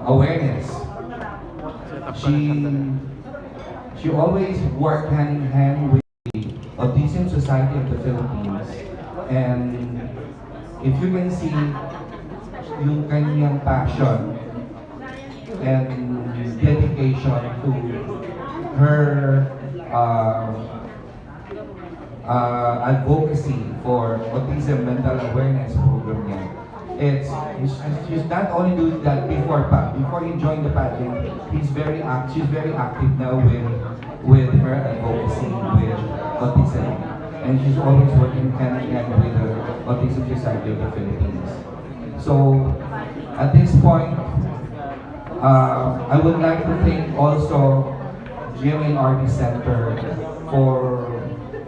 awareness. She always worked hand in hand with the Autism Society of the Philippines. And if you can see yung kanyang passion and dedication to her advocacy for autism mental awareness program niya. She's not only doing that before he joined the pageant, she's very active now with her advocacy with autism, and she's always working hand in hand with the Autism Society of the Philippines. So at this point, I would like to thank also GMA Center for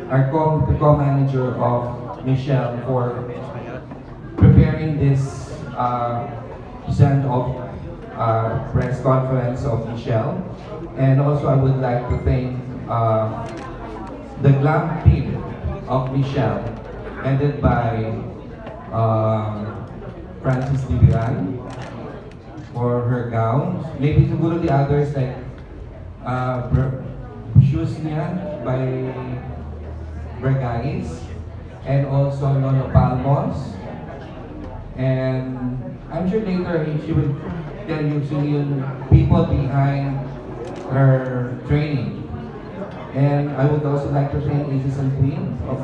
the co-manager of Michelle for preparing this send-off press conference of Michelle. And also I would like to thank the glam team of Michelle, headed by Francis Diviran for her gowns. Maybe siguro the others like shoes niya by Vergais, and also Nono Palmos. And I'm sure later she will tell you yung people behind her training. And I would also like to thank Aces and Queen of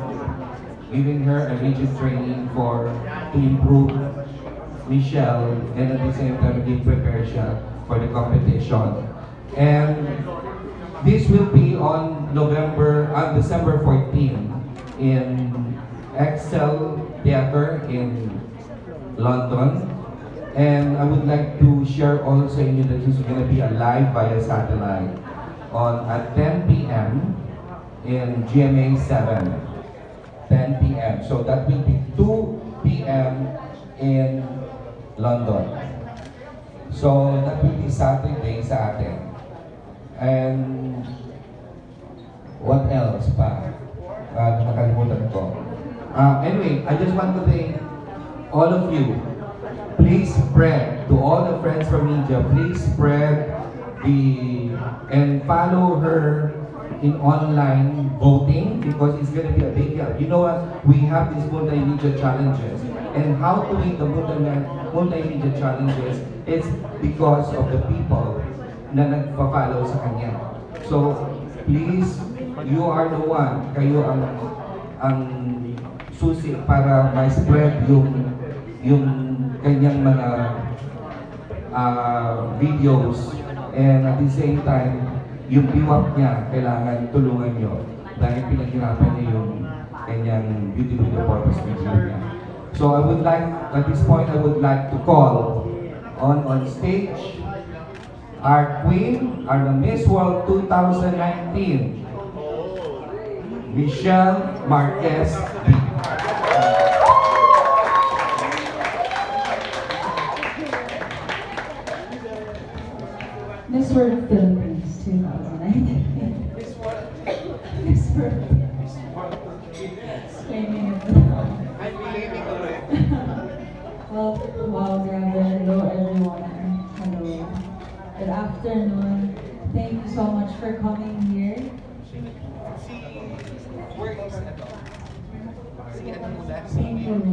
giving her a rigid training to improve Michelle, and at the same time prepare siya for the competition. And this will be on December 14 in Excel Theater in London. And I would like to share also in you that this is going to be a live via satellite at 10 p.m. in GMA 7. 10 p.m. So that will be 2 p.m. in London. So that will be Saturday sa atin. And what else pa? Nakalimutan ko. Anyway, I just want to thank all of you. Please spread to all the friends from media. Please spread and follow her in online voting, because it's going to be a big help. You know what? We have these multimedia challenges, and how to win the multimedia challenges, it's because of the people na nagpa-follow sa kanya. So please, you are the one, kayo ang susi para ma-spread yung kanyang mga videos, and at the same time yung biwak niya kailangan tulungan nyo dahil pinaghirapan niya yung kanyang beauty purpose video niya. So at this point I would like to call on stage our queen, our Miss World 2019, Michelle Marquez. Miss World Philippines 2019. Miss World. Miss World. I'm believing already. Well, wow, grabe. Hello everyone. Hello. Good afternoon. Thank you so much for coming here. Thank you.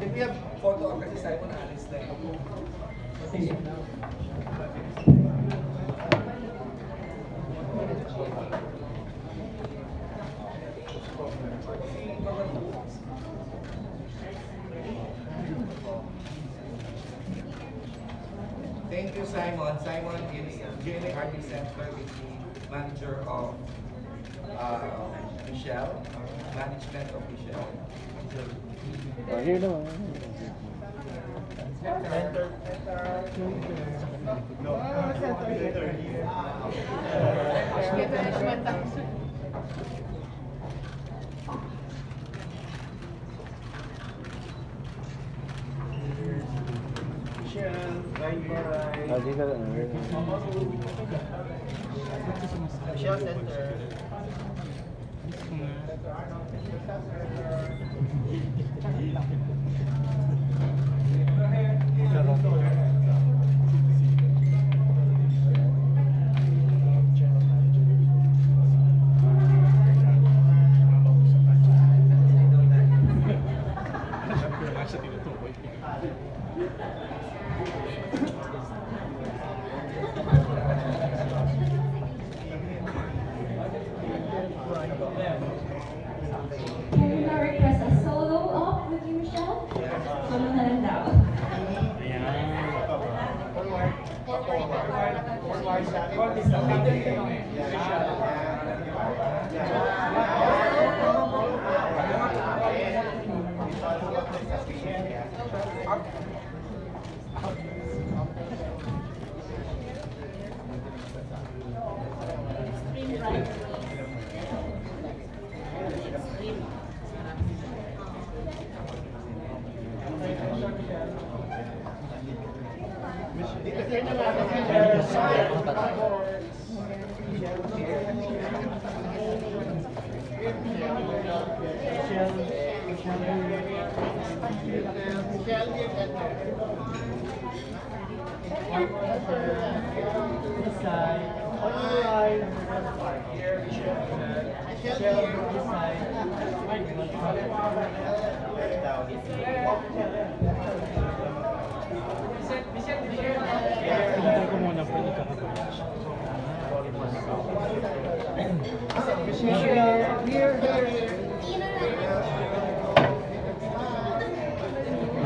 If we have photo kasi Simon Alice na yun. Thank you, Simon. Simon is GNA Artist Center with the manager of Michelle, management of Michelle. Here naman. Center. Michelle Center. Can we now request a solo off with you, Michelle? Solo na lang daw.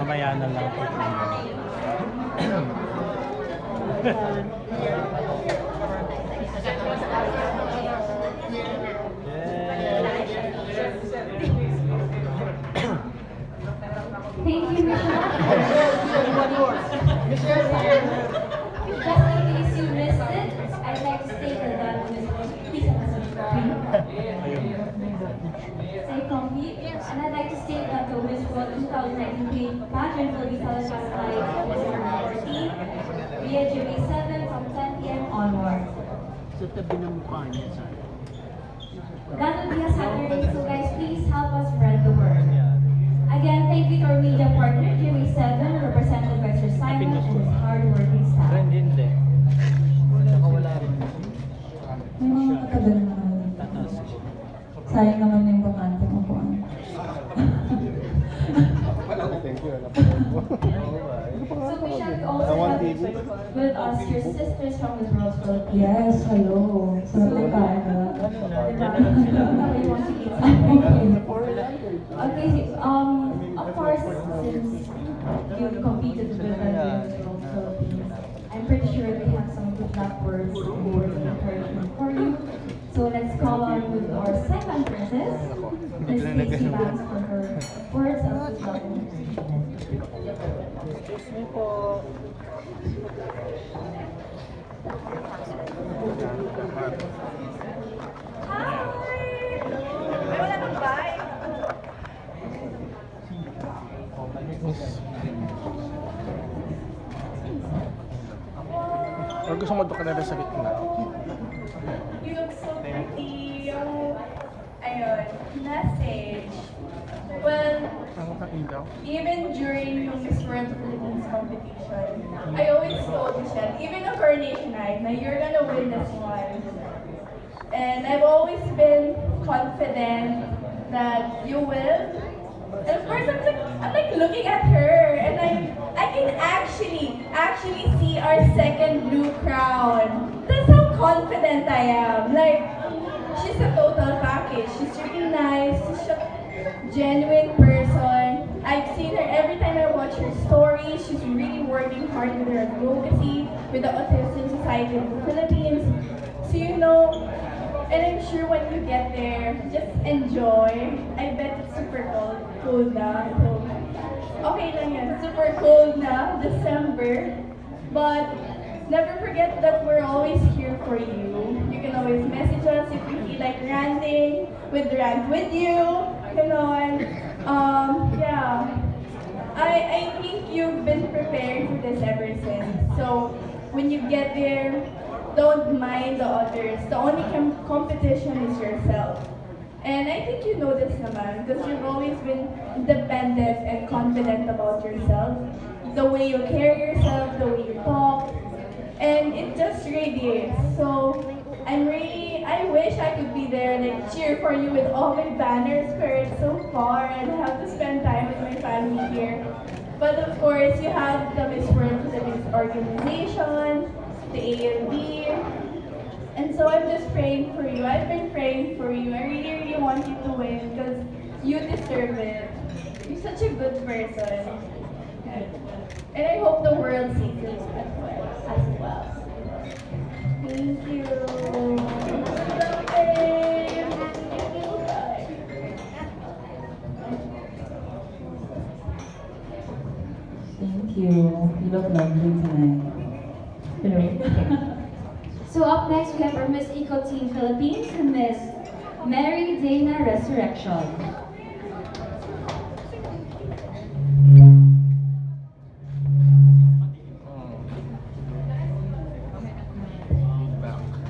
Mamaya na lang po. Thank you, Michelle. Just in case you missed it, I'd like to state that that was please stay comfy. And I'd like to state that the Miss World 2019 pageant will be televised live on December 14th via GV7 from 10 p.m. onward. Sa tabi ng mukha niya, sir. That will be a Saturday, so guys, please help us spread the word. Again, thank you to our media partner, GV7, represented by Sir Simon and his hard-working staff. Hindi. Saka wala rin. May mga katagal naman. Tataas. Sayang naman yung bakante mo po. Thank you. So Michelle, we also have with us your sisters from the World's Philippines. Yes, hello. Sarap ng kain na. You want to eat something? Okay, of course, since you competed with them in the World's Philippines, I'm pretty sure they have some good luck words and words of encouragement for you. So let's call on with our second princess, Miss Casey Banks, for her words of good luck. Or gusto mo doon ka na sa gitna? You look so pretty. Ayun, message. Well, Ang kakilaw. even during yung Miss World Philippines competition, I always told Michelle, even on coronation night, na you're gonna win this one. And I've always been confident that you will. And of course, I'm like looking at her, and I can actually see our second blue crown. That's how confident I am. Like, she's a total package. She's really nice. She's a genuine person. I've seen her every time I watch her stories. She's really working hard with her advocacy, with the Autism Society of the Philippines. So and I'm sure when you get there, just enjoy. I bet it's super cold na. So, okay lang yan. Super cold na, December. But never forget that we're always here for you. You can always message us if you feel like ranting. We'd rant with you. Yeah. I think you've been preparing for this ever since. So when you get there, don't mind the others. The only competition is yourself. And I think you know this naman because you've always been independent and confident about yourself. The way you carry yourself, the way you talk, and it just radiates. So I wish I could be there, like cheer for you with all my banners, but it's so far and I have to spend time with my family here. But of course, you have the Miss World Philippines organization, the AMB, and so I'm just praying for you. I've been praying for you. I really, really want you to win because you deserve it. You're such a good person. And I hope the world sees it as well. Thank you. Thank you. You look lovely tonight. Hello. So up next, we have our Miss Eco Team Philippines, Miss Mary Dana Resurrection.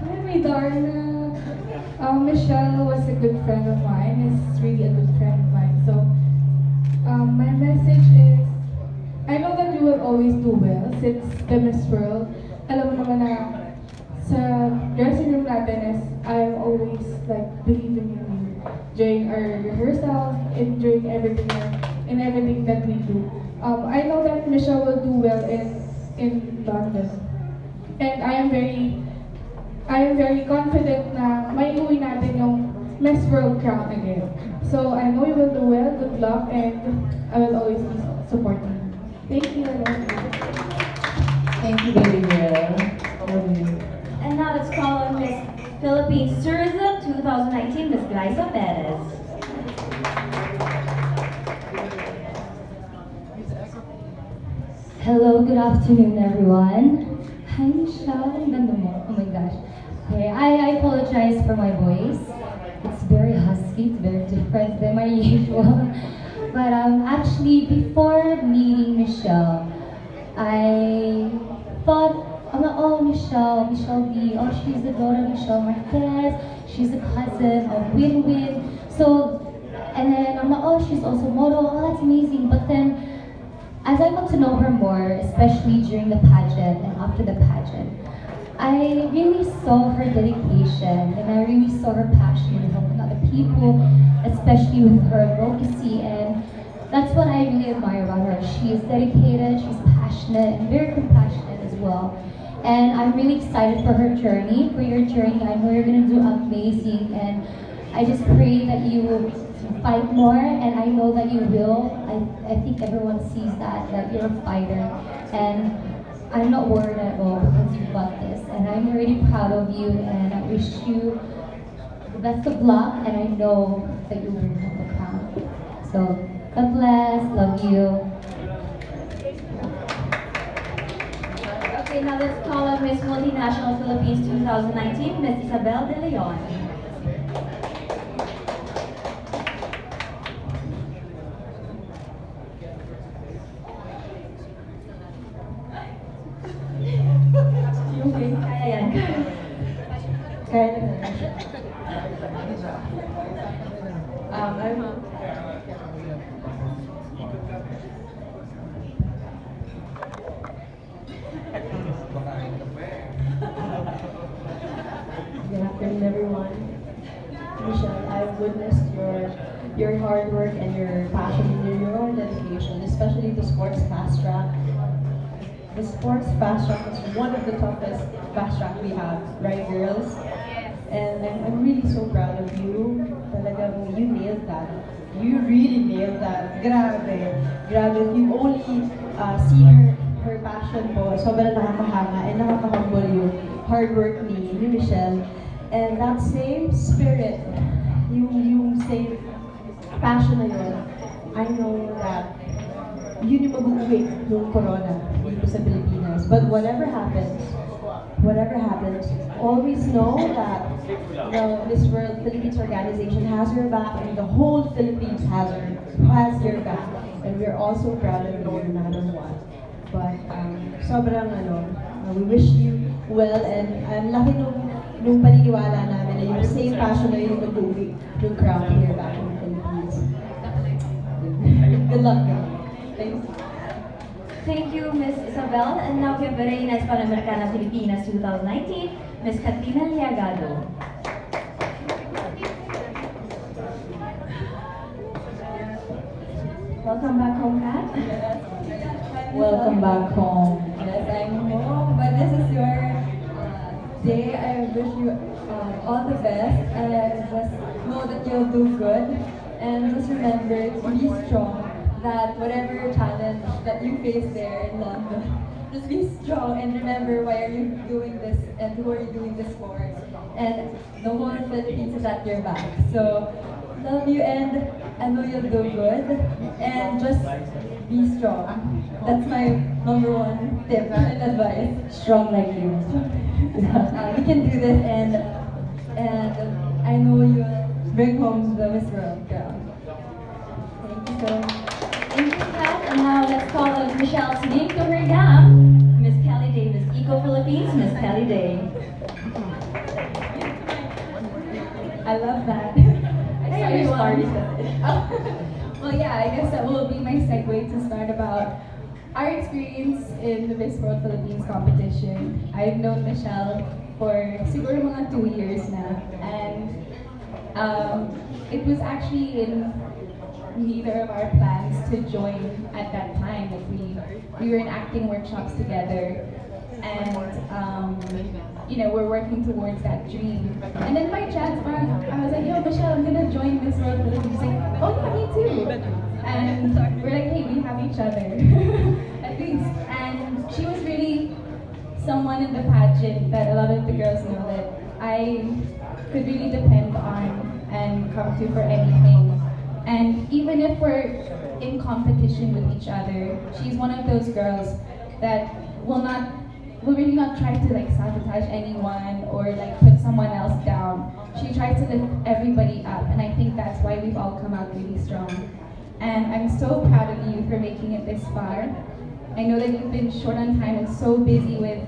Hi, Darna. Michelle was a good friend of mine. Is really a good friend of mine. So, my message is, I know that you will always do well since the Miss World. Alam mo naman na sa dressing room natin is I'm always like believing in you during our rehearsals and during everything that we do. I know that Michelle will do well in London, and I am very confident na may uwi natin yung Miss World crown again. So I know you will do well. Good luck, and I will always be supporting you. Thank you. I love you. Thank you, baby girl. Love you. And now let's call on Miss Philippines Tourism 2019, Miss Glyza Perez. Hello, good afternoon, everyone. Hi, Michelle. Ang ganda mo. Oh my gosh. Okay, I apologize for my voice. It's very husky. It's very different than my usual. But actually, before meeting Michelle, I thought, oh, Michelle B. Oh, she's the daughter of Michelle Marquez. She's a cousin of Win. So, and then I'm like, oh, she's also model. Oh, that's amazing. But then, as I got to know her more, especially during the pageant and after the pageant, I really saw her dedication and I really saw her passion in helping other people, especially with her advocacy, and that's what I really admire about her. She is dedicated, she's passionate, and very compassionate as well. And I'm really excited for her journey, for your journey. I know you're gonna do amazing, and I just pray that you will fight more, and I know that you will. I think everyone sees that you're a fighter, and I'm not worried at all because you've got this, and I'm really proud of you, and I wish you the best of luck, and I know that you will win the crown. So, God bless, love you. Okay, now let's call on Miss Multinational Philippines 2019, Miss Isabel De Leon. Okay. Kaya yan. Kaya na. I'm Good afternoon, everyone. Michelle, I've witnessed your hard work and your passion and your own dedication, especially the sports fast track. The sports fast track is one of the toughest fast track we have, right, girls? And I'm really so proud of you. Talagang you nailed that. You really nailed that. Grabe. Grabe. You only seen her passion po. Sobrang nakakahanga and nakakahumble yung hard work ni Michelle. And that same spirit, yung same passion na yun, I know that yun yung mag-uwi yung corona dito sa Pilipinas. But whatever happens, always know that the Miss World Philippines organization has your back, and the whole Philippines has your back. And we're also proud of you no matter what. But sobrang we wish you well, and ang laki nung paniniwala namin na yung same passion na yun mag-uwi yung crown here back in the Philippines. Good luck, girl. Thanks. Thank you, Miss Isabel. And now give Reinas Panamericana Filipinas 2019, Miss Katrina Liagado. Welcome back home, Kat. Welcome back home. Yes, I'm home, but this is your day. I wish you all the best and just know that you'll do good. And just remember to be strong, that whatever challenge that you face there in London, just be strong and remember why are you doing this and who are you doing this for. And the whole Philippines is at your back. So love you and I know you'll do good. And just be strong. That's my number one tip and advice. Strong like you. You can do this and I know you'll bring home the Miss World crown. Thank you so much. Thank you, Kat. And now let's call on Michelle to name to her gam. Miss Kelly Day, Miss Eco Philippines, Miss Kelly Day. I love that. Hey, I saw your everyone. stories. Well, yeah, I guess that will be my segue to start about our experience in the Miss World Philippines competition. I've known Michelle for siguro mga 2 years now, and it was actually in neither of our plans to join at that time. Like we were in acting workshops together, and we're working towards that dream. And then by chance, I was like, yo, Michelle, I'm gonna join Miss World Philippines. She's like, oh yeah, me too. And we're like, hey, we have each other, at least. And she was really someone in the pageant that a lot of the girls know that I could really depend on and come to for anything. And even if we're in competition with each other, she's one of those girls that will really not try to like sabotage anyone or like put someone else down. She tries to lift everybody up, and I think that's why we've all come out really strong. And I'm so proud of you for making it this far. I know that you've been short on time and so busy with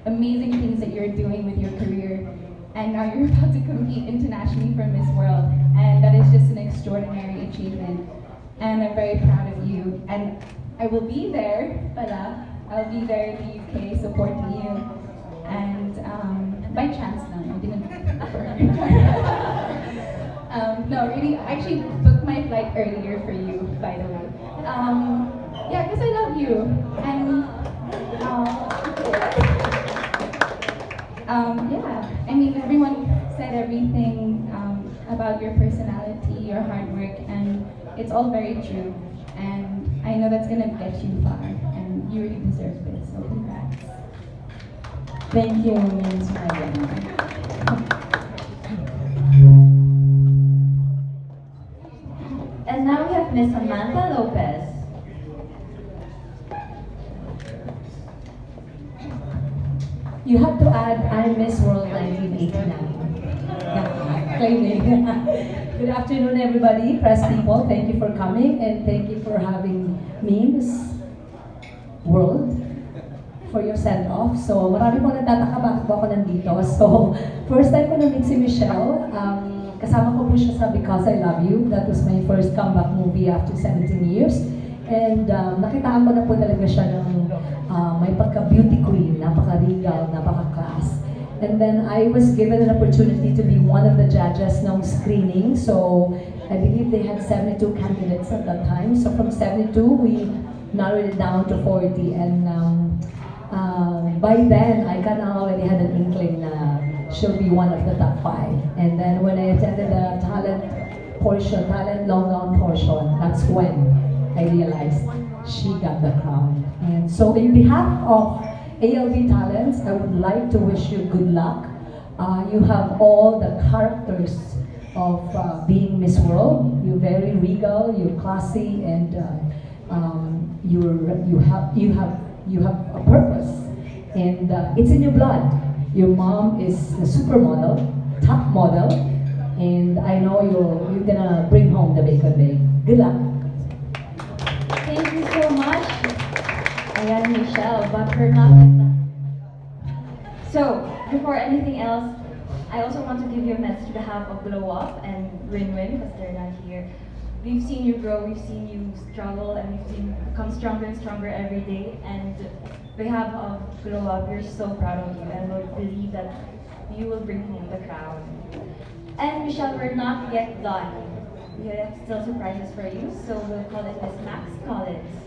amazing things that you're doing with your career. And now you're about to compete internationally for Miss World. And that is just an extraordinary achievement. And I'm very proud of you. And I will be there, pala. I'll be there in the UK supporting you. And by chance lang, I didn't no, really, I actually booked my flight earlier for you, by the way. Yeah, because I love you. And yeah, I mean, everyone said everything about your personality, your hard work, and it's all very true. And I know that's gonna get you far, and you really deserve this, so congrats. Thank you, Miss Megan. And now we have Miss Samantha Lopez. You have to add, I'm Miss World 1989. Yeah, claiming. Good afternoon, everybody, press people. Thank you for coming and thank you for having me, Miss World, for your send-off. So, marami po nagtataka bakit ba ako nandito. So, first time ko na-meet si Michelle. Kasama ko po siya sa Because I Love You. That was my first comeback movie after 17 years. And nakitaan ko na po talaga siya ng may pagka-beauty queen, napaka-regal, napaka-class. And then I was given an opportunity to be one of the judges ng screening. So I believe they had 72 candidates at that time. So from 72, we narrowed it down to 40. And by then, I kind of already had an inkling na she'll be one of the top 5. And then when I attended the talent long gown portion, that's when I realized she got the crown. And so in behalf of ALB Talents, I would like to wish you good luck. You have all the characters of being Miss World. You're very regal, you're classy, and you have a purpose. And it's in your blood. Your mom is a supermodel, top model, and I know you're gonna bring home the bacon bake. Good luck. Thank you so much. Ayan, Michelle, but we're not with that. So, before anything else, I also want to give you a message on behalf of Glow Up and Win-Win, because they're not here. We've seen you grow, we've seen you struggle, and we've seen you become stronger and stronger every day. And on behalf of Glow Up, we're so proud of you, and we believe that you will bring home the crown. And Michelle, we're not yet done. We have still surprises for you, so we'll call it Miss Max Collins.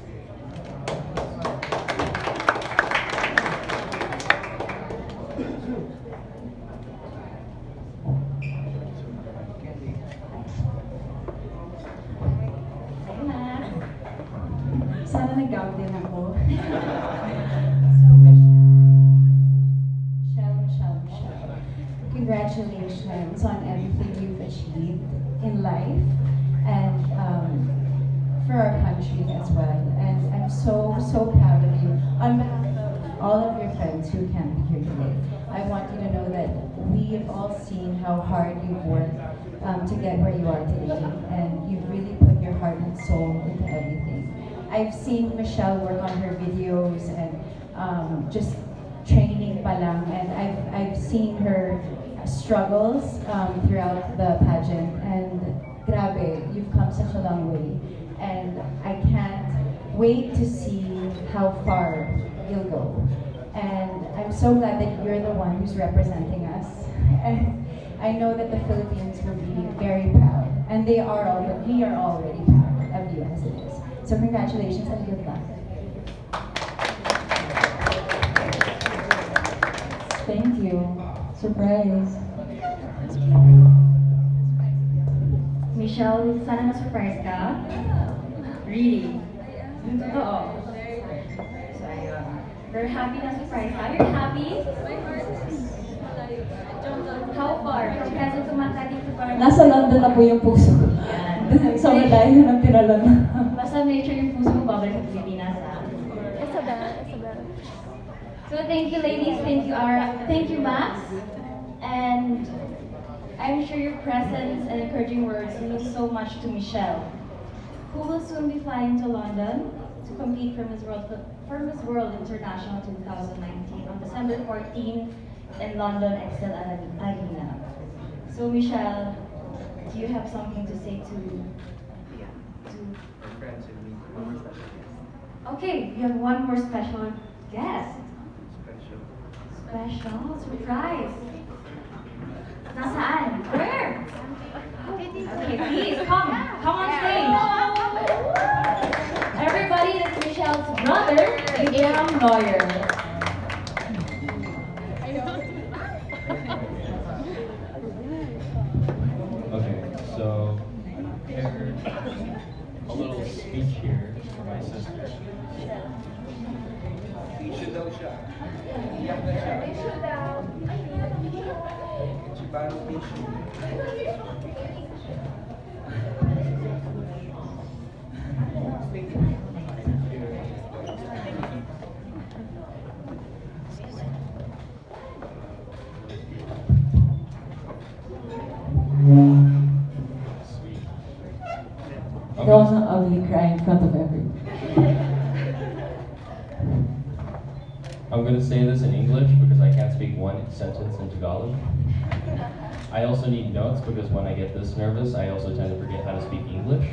achieved in life and for our country as well. And I'm so proud of you. On behalf of all of your friends who can't be here today, I want you to know that we've all seen how hard you've worked to get where you are today, and you've really put your heart and soul into everything. I've seen Michelle work on her videos and just training pa lang, and I've seen her struggles throughout the pageant, and grabe, you've come such a long way, and I can't wait to see how far you'll go. And I'm so glad that you're the one who's representing us. And I know that the Philippines will be very proud, and we are already proud of you as it is. So congratulations and good luck. Thank you. Surprise. Michelle, sana na-surprise ka? Really? Oo. So, ayun. Very happy na surprise ka. You're happy? How far? From Quezon to Makati to Barangay? Nasa London na po yung puso. So, malayo ng tinalon. Basta make sure yung puso mo babalik sa Pilipinas, ha? So, thank you, ladies. Thank you, Ara. Thank you, Max. And I'm sure your presence and encouraging words mean so much to Michelle, who will soon be flying to London to compete for Miss World International 2019 on December 14 in London Excel Arena. So Michelle, do you have something to say to Our friends and me. Okay, we have one more special guest. Special. Special surprise. Nasaan? Where? Okay, please come on stage. Everybody, that's Michelle's brother, Abraham Lawyer. Okay, so I prepared a little speech here for my sister. Tissue daw siya. Iyak na siya. Tissue daw. Parang tissue. I don't want to ugly cry in front of everyone. I'm going to say this in English because I can't speak one sentence in Tagalog. I also need notes because when I get this nervous, I also tend to forget how to speak English.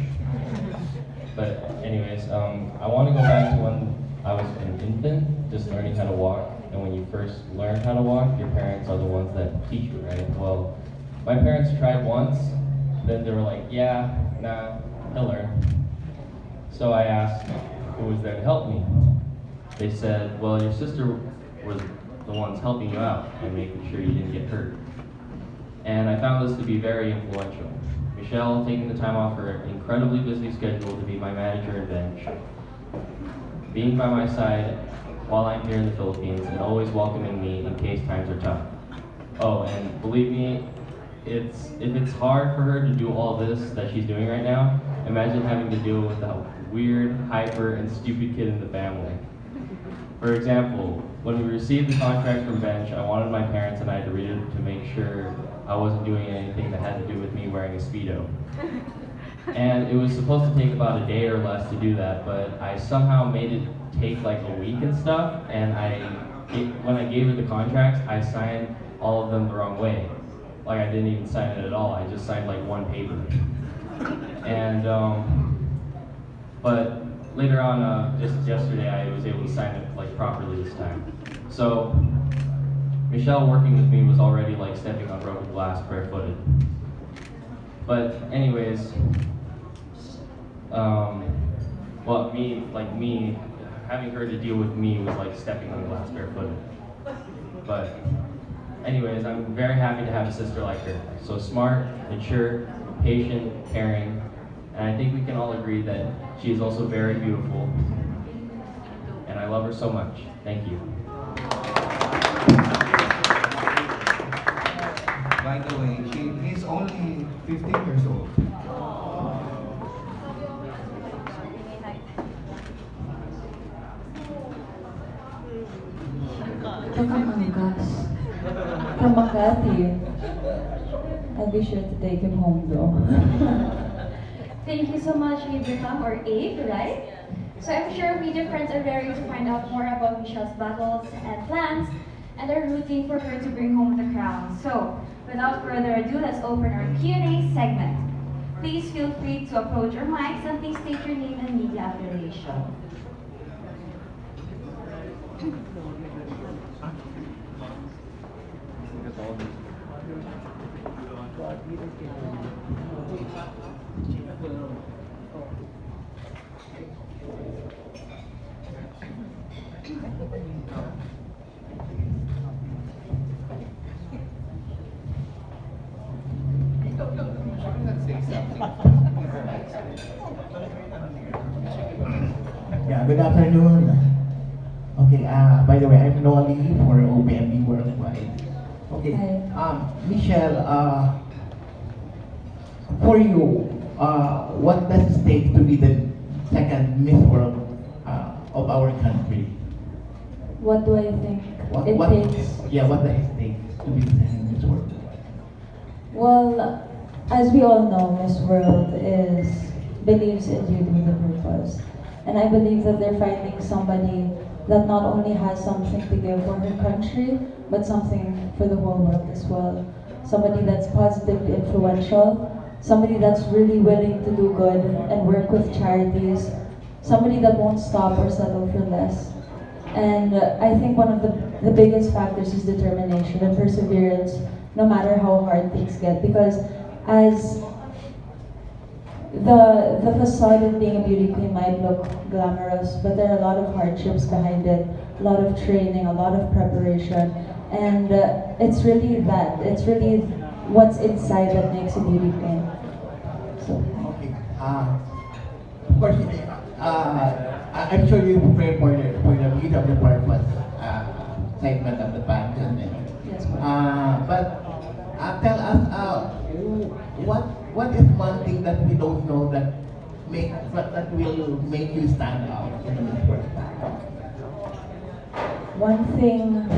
But anyways, I want to go back to when I was an infant, just learning how to walk. And when you first learn how to walk, your parents are the ones that teach you, right? Well, my parents tried once, then they were like, yeah, nah, he'll learn. So I asked who was there to help me. They said, well, your sister was the ones helping you out and making sure you didn't get hurt. And I found this to be very influential. Michelle taking the time off her incredibly busy schedule to be my manager and bench, being by my side while I'm here in the Philippines, and always welcoming me in case times are tough. Oh, and believe me, if it's hard for her to do all this that she's doing right now, imagine having to deal with that weird, hyper, and stupid kid in the family. For example, when we received the contract from bench, I wanted my parents and I to read it to make sure I wasn't doing anything that had to do with me wearing a Speedo. And it was supposed to take about a day or less to do that, but I somehow made it take like a week and stuff, and when I gave her the contracts, I signed all of them the wrong way. Like I didn't even sign it at all, I just signed like one paper. And, but later on, just yesterday, I was able to sign it like properly this time. So, Michelle working with me was already like stepping on broken glass barefooted. But anyways, well, me, having her to deal with me was like stepping on glass barefooted. But anyways, I'm very happy to have a sister like her. So smart, mature, patient, caring, and I think we can all agree that she is also very beautiful. And I love her so much. Thank you. By the way, he's only 15 years old. Kakamanggas. From Makati. I'll be sure to take him home though. Thank you so much, Abraham, or Abe, right? So I'm sure media friends are ready to find out more about Michelle's battles and plans, and are rooting for her to bring home the crown. So, without further ado, let's open our Q&A segment. Please feel free to approach our mics and please state your name and media affiliation. Yeah, good afternoon. Okay, by the way, I'm Nolly for OPMB Worldwide. Okay, Michelle, for you, what does it take to be the second Miss World of our country? What do I think What takes? Yeah, what does it take to be the second Miss World? Well, as we all know, Miss World believes in beauty with a purpose. And I believe that they're finding somebody that not only has something to give for her country, but something for the whole world as well. Somebody that's positively influential, somebody that's really willing to do good and work with charities, somebody that won't stop or settle for less. And I think one of the biggest factors is determination and perseverance, no matter how hard things get. Because as the facade of being a beauty queen might look glamorous, but there are a lot of hardships behind it, a lot of training, a lot of preparation, and it's really what's inside that makes a beauty queen. So. Okay. Of course, I'm sure you prepare for the meet of the purpose segment of the pageant. Yes, but tell us, what is one thing that we don't know that will make you stand out in the first time? One thing,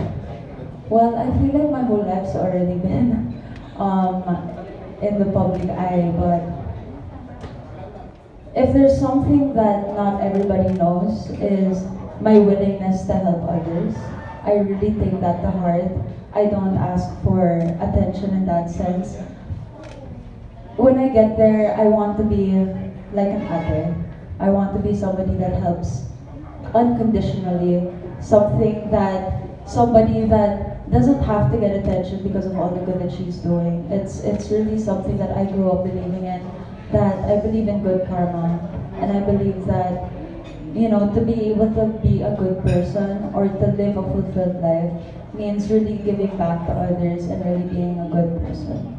well, I feel like my whole life's already been in the public eye, but if there's something that not everybody knows is my willingness to help others. I really take that to heart. I don't ask for attention in that sense. When I get there, I want to be like an ate. I want to be somebody that helps unconditionally, somebody that doesn't have to get attention because of all the good that she's doing. It's really something that I grew up believing in, that I believe in good karma, and I believe that, to be able to be a good person or to live a fulfilled life means really giving back to others and really being a good person.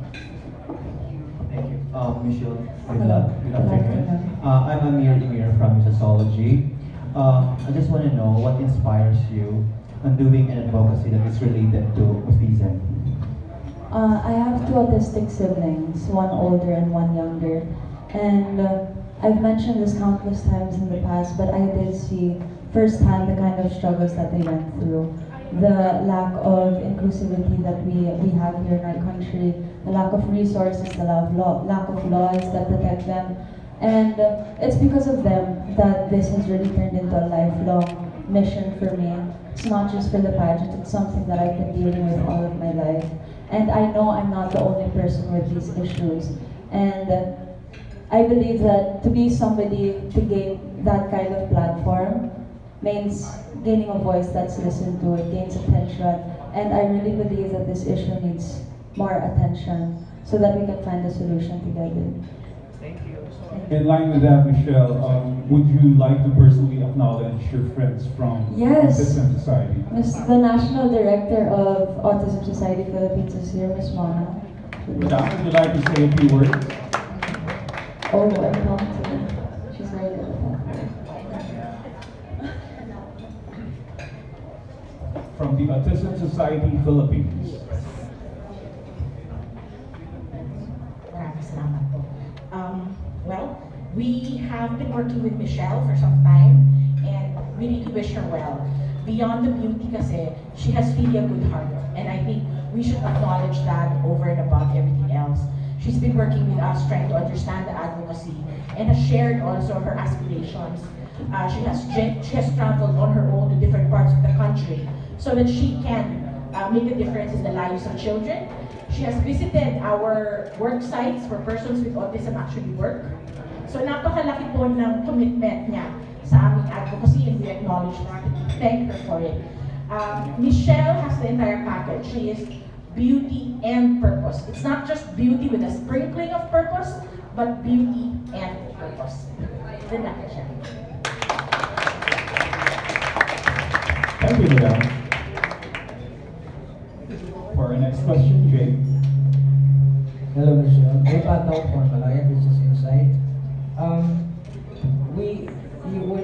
Thank you. Michelle, good luck. Good afternoon. I'm Amir from Sociology. I just want to know what inspires you on doing an advocacy that is related to autism. I have two autistic siblings, one older and one younger. And I've mentioned this countless times in the past, but I did see firsthand the kind of struggles that they went through. The lack of inclusivity that we have here in our country, the lack of resources, the lack of laws that protect them. And it's because of them that this has really turned into a lifelong mission for me. It's not just for the pageant, it's something that I've been dealing with all of my life. And I know I'm not the only person with these issues. And I believe that to be somebody to gain that kind of platform means gaining a voice that's listened to, it gains attention. And I really believe that this issue needs more attention so that we can find a solution together. Thank you. In line with that, Michelle, would you like to personally acknowledge your friends from Yes. Autism Society? The National Director of Autism Society Philippines is here, Ms. Mona. Madam, would you like to say a few words? Oh, I'm talking to her. She's very good at that. From the Autism Society Philippines. Maraming salamat working with Michelle for some time, and we really wish her well. Beyond the beauty kasi, she has really a good heart, and I think we should acknowledge that over and above everything else. She's been working with us, trying to understand the advocacy, and has shared also her aspirations. She has traveled on her own to different parts of the country so that she can make a difference in the lives of children. She has visited our work sites where persons with autism actually work. So napakalaki po ng commitment niya sa aming advocacy, and we acknowledge that and we thank her for it. Michelle has the entire package. She is beauty and purpose. It's not just beauty with a sprinkling of purpose, but beauty and purpose. Ganda ka siya. Thank you, madam. For our next question, Jay. Hello, Michelle. Jay Pataw from Malaya Business Insight.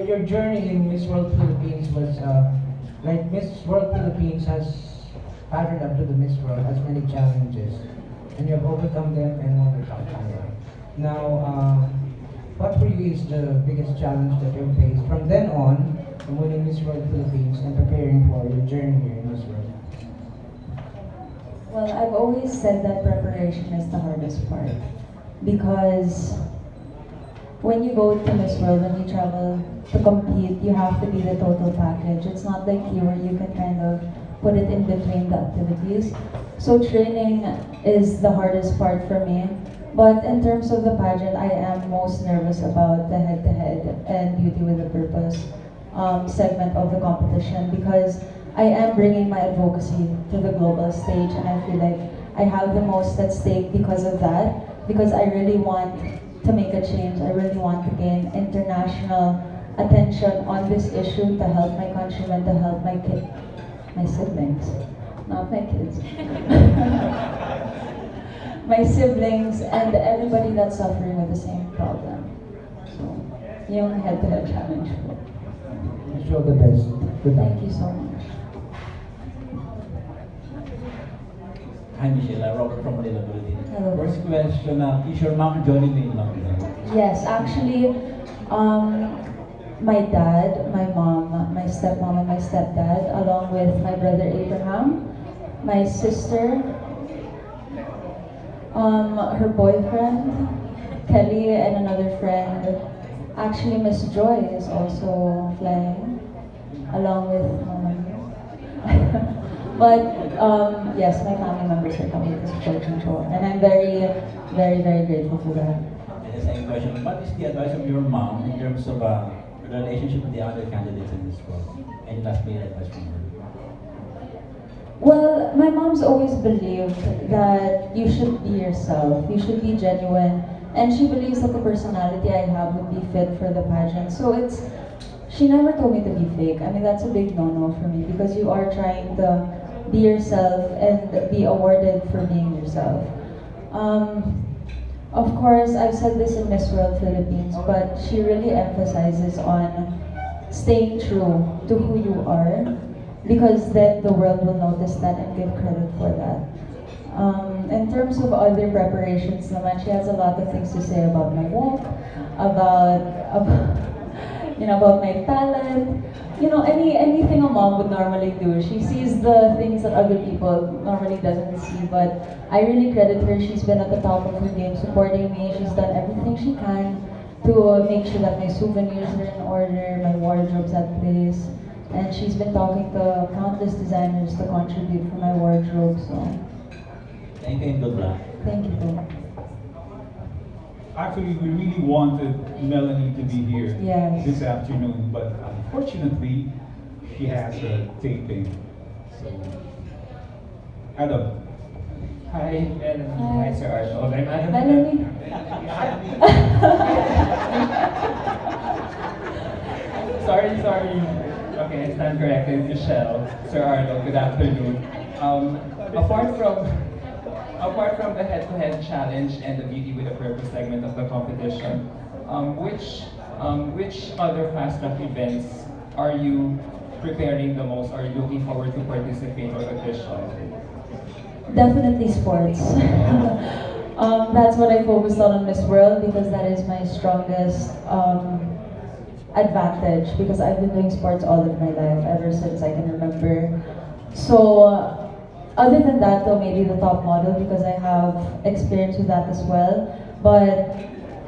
Your journey in Miss World Philippines was like Miss World Philippines has patterned up to the Miss World, has many challenges, and you have overcome them and overcome them. Now, what for you is the biggest challenge that you've faced from then on, from winning Miss World Philippines and preparing for your journey here in Miss World? Well, I've always said that preparation is the hardest part, because when you go to Miss World, when you travel to compete, you have to be the total package. It's not like here where you can kind of put it in between the activities. So training is the hardest part for me. But in terms of the pageant, I am most nervous about the head-to-head and Beauty with a Purpose segment of the competition, because I am bringing my advocacy to the global stage, and I feel like I have the most at stake because of that, because I really want to make a change. I really want to gain international attention on this issue to help my countrymen, to help my siblings, not my kids. My siblings and everybody that's suffering with the same problem. So, yung head-to-head challenge. Wish you all the best. Good luck. Thank you so much. Hi Michelle, Robert from Manila, Philippines. Hello. First question, is your mom joining me in London? Yes, actually, my dad, my mom, my stepmom, and my stepdad, along with my brother Abraham, my sister, her boyfriend, Kelly, and another friend. Actually, Miss Joy is also flying, along with Mama. But yes, my family members are coming to support control, and I'm very, very, very grateful for that. And the second question, what is the advice of your mom in terms of the relationship with the other candidates in this world? And last minute advice from her. Well, my mom's always believed that you should be yourself, you should be genuine, and she believes that the personality I have would be fit for the pageant. So she never told me to be fake. I mean, that's a big no-no for me, because you are trying to be yourself and be awarded for being yourself. Of course, I've said this in Miss World Philippines, but she really emphasizes on staying true to who you are, because then the world will notice that and give credit for that. In terms of other preparations naman, she has a lot of things to say about my walk, about my talent, anything a mom would normally do. She sees the things that other people normally doesn't see, but I really credit her. She's been at the top of her game supporting me. She's done everything she can to make sure that my souvenirs are in order, my wardrobe's at place, and she's been talking to countless designers to contribute for my wardrobe, so. Thank you and good luck. Thank you. Actually, we really wanted Melanie to be here Yes. this afternoon, but unfortunately, she has a taping. So, Adam. Hi, Melanie. Hi, Sir Arnold. I'm Adam. Melanie. Sorry. Okay, I stand corrected. Michelle, Sir Arnold, good afternoon. Apart from the head-to-head challenge and the Beauty with a Purpose segment of the competition, which other fast track events are you preparing the most? Are you looking forward to participate or audition? Definitely sports. That's what I focused on in Miss World, because that is my strongest advantage because I've been doing sports all of my life, ever since I can remember. So, other than that though, maybe the top model because I have experience with that as well. But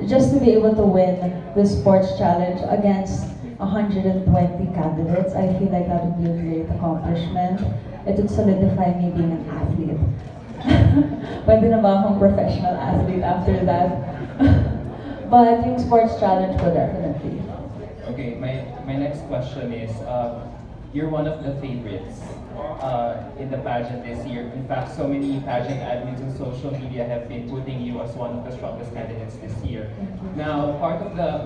just to be able to win the sports challenge against 120 candidates, I feel like that would be a great accomplishment. It would solidify me being an athlete. Pwede na ba akong professional athlete after that? But yung sports challenge ko definitely. Okay, my next question is, you're one of the favorites in the pageant this year. In fact, so many pageant admins on social media have been putting you as one of the strongest candidates this year. Now, part of the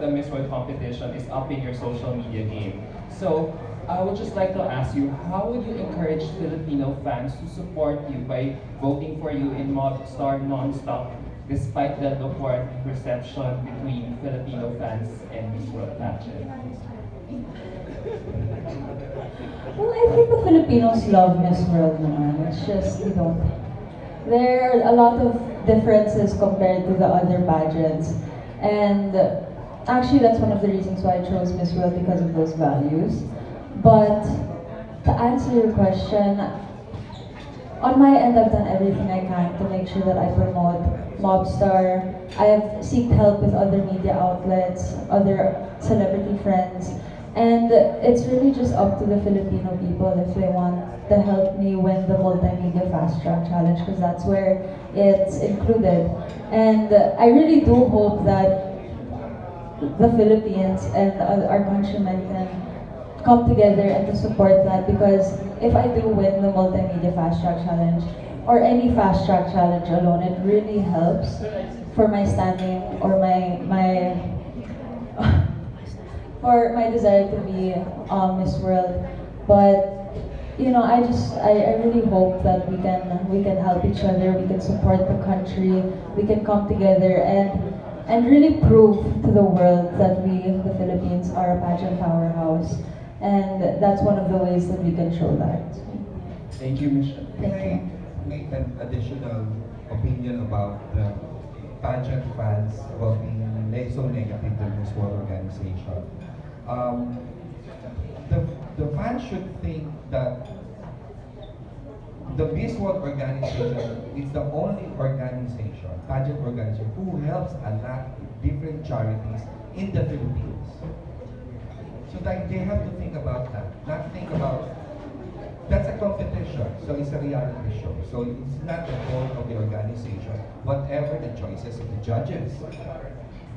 Miss World competition is upping your social media game. So, I would just like to ask you, how would you encourage Filipino fans to support you by voting for you in Mobstar non-stop, despite the lukewarm reception between Filipino fans and Miss World pageant? Well, I think the Filipinos love Miss World naman. It's just, there are a lot of differences compared to the other pageants. And actually, that's one of the reasons why I chose Miss World, because of those values. But to answer your question, on my end, I've done everything I can to make sure that I promote Mobstar. I have sought help with other media outlets, other celebrity friends. And it's really just up to the Filipino people if they want to help me win the Multimedia Fast Track Challenge, because that's where it's included. And I really do hope that the Philippines and our countrymen can come together and to support that, because if I do win the Multimedia Fast Track Challenge, or any Fast Track Challenge alone, it really helps for my standing or my for my desire to be Miss World. But I really hope that we can help each other, we can support the country, we can come together and really prove to the world that we, the Philippines, are a pageant powerhouse. And that's one of the ways that we can show that. Thank you, Michelle. Thank you. Make an additional opinion about the pageant fans about being so negative to Miss World organization. The fans should think that the Miss World organization is the only organization, pageant organization, who helps a lot of different charities in the Philippines. So that they have to think about that, not think about, that's a competition, so it's a reality show. So it's not the fault of the organization, whatever the choices of the judges.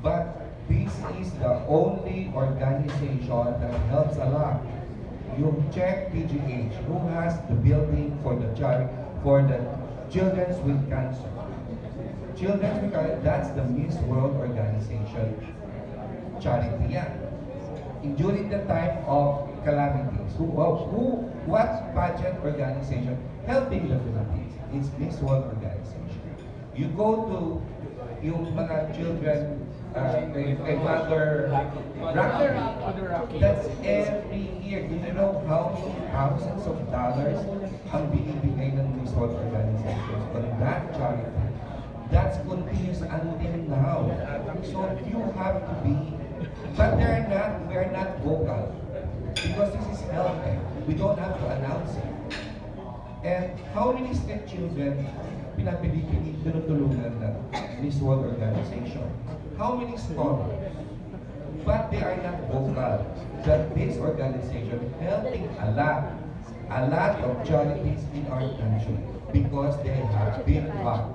But this is the only organization that helps a lot. You check PGH, who has the building for the children's with cancer. Children's with cancer, that's the Miss World organization charity. Yeah. During the time of calamities, what pageant organization helping the Philippines? It's Miss World organization. You go to yung mga children, kay Mother Rocky. That's every year. Do you know how many thousands of dollars ang binibigay ng Miss World organizations on that charity? That's continuous until now. So you have to be, but we're not vocal, because this is healthy. We don't have to announce it. And how many step children tinutulungan ng Miss World organization? How many scholars? But they are not vocal. That this organization helping a lot of charities in our country, because they have big heart.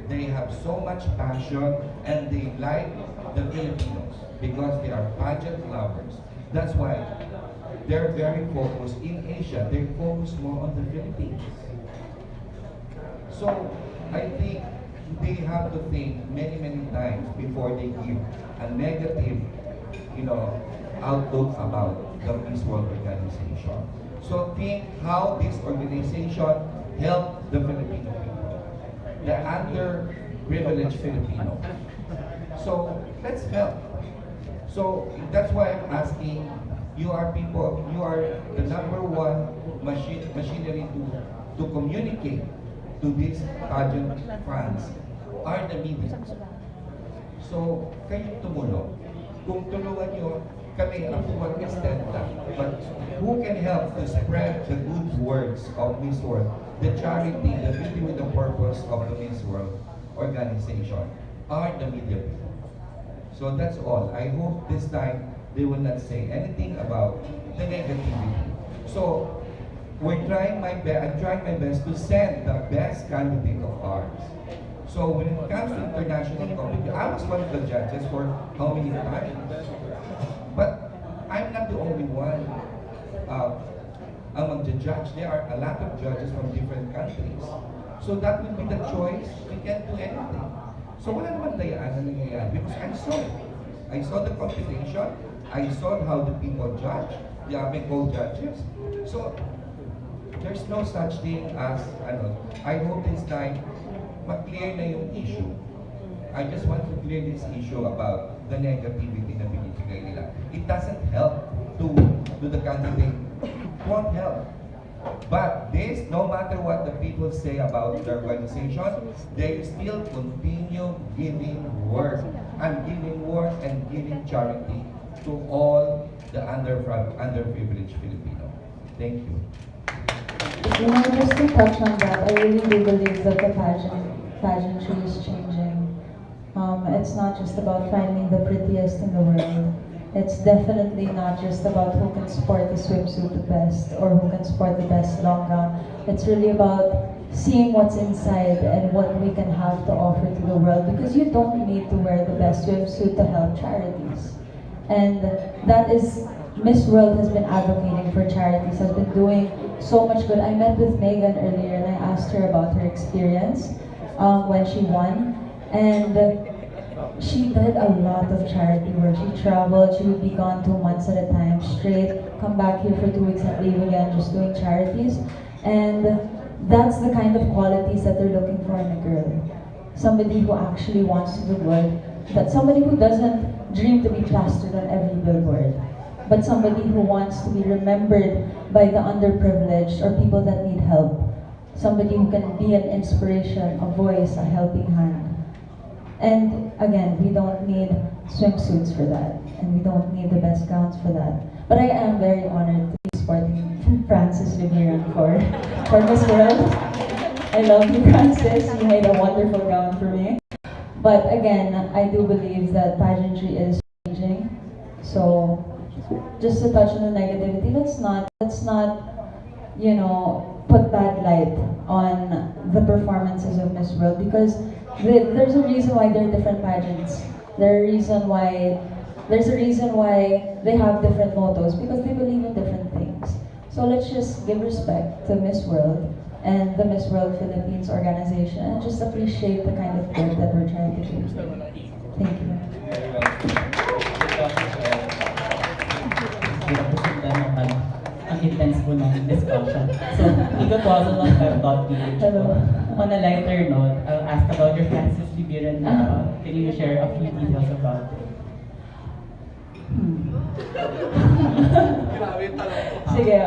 They have so much passion, and they like the Filipinos because they are pageant lovers. That's why they're very focused in Asia. They focus more on the Philippines. So I think they have to think many times before they give a negative, outlook about the Miss World organization. So think how this organization help the Filipino people, the underprivileged Filipino. So let's help. So that's why I'm asking, you are the number one machinery to communicate to these pageant fans are the media. So kayo tumulong. kung tulungan nyo kami up to what extent lang. But who can help to spread the good words of Miss World, the charity, the beauty with the purpose of the Miss World organization are the media people. So that's all. I hope this time they will not say anything about the negativity. So I'm trying my best to send the best candidate of ours. So when it comes to international competition, I was one of the judges for how many times? But I'm not the only one among the judge. There are a lot of judges from different countries. So that will be the choice. We can't do anything. So wala naman dayaan na nangyayari because I saw it. I saw the competition. I saw how the people judge. The amical judges. So there's no such thing as, I hope this time, ma-clear na yung issue. I just want to clear this issue about the negativity na binibigay nila. It doesn't help to the candidate. It won't help. But this, no matter what the people say about the organization, they still continue giving work and giving charity to all the underprivileged Filipino. Thank you. You know, just to touch on that, I really do believe that the pageantry is changing. It's not just about finding the prettiest in the world. It's definitely not just about who can sport the swimsuit the best or who can sport the best long gown. It's really about seeing what's inside and what we can have to offer to the world, because you don't need to wear the best swimsuit to help charities. And that is, Miss World has been advocating for charities, has been doing so much good. I met with Megan earlier and I asked her about her experience when she won. And she did a lot of charity work. She traveled, she would be gone 2 months at a time straight, come back here for 2 weeks and leave again, just doing charities. And that's the kind of qualities that they're looking for in a girl. Somebody who actually wants to do good, that somebody who doesn't dream to be plastered on every billboard, but somebody who wants to be remembered by the underprivileged or people that need help. Somebody who can be an inspiration, a voice, a helping hand. And again, we don't need swimsuits for that, and we don't need the best gowns for that. But I am very honored to be sporting Francis Libiran for Miss World. I love you, Francis. You made a wonderful gown for me. But again, I do believe that pageantry is changing. So just to touch on the negativity, let's not, put bad light on the performances of Miss World, because there's a reason why there are different pageants. There's a reason why they have different mottos, because they believe in different things. So let's just give respect to Miss World and the Miss World Philippines organization and just appreciate the kind of good that we're trying to do. Thank you. Ang intense po ng discussion. So, ikaw po also ng pep talk PH. On a lighter note, I'll ask about your Francis Libiran now. Can you share a few details about it? Sige,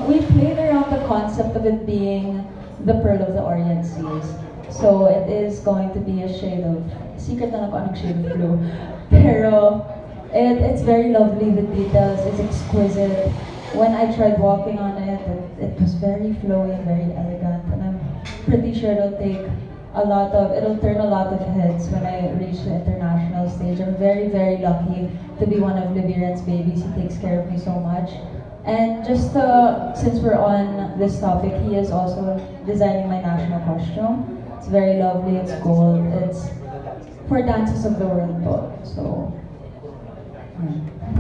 we played around the concept of it being the Pearl of the Orient Seas. So it is going to be a shade of, secret na lang kung anong shade of blue. Pero it's very lovely, the details, it's exquisite. When I tried walking on it, it was very flowy and very elegant. And I'm pretty sure it'll turn a lot of heads when I reach the international stage. I'm very, very lucky to be one of Libiran's babies. He takes care of me so much. And just since we're on this topic, he is also designing my national costume. It's very lovely, it's gold, it's for dances of the world po. So,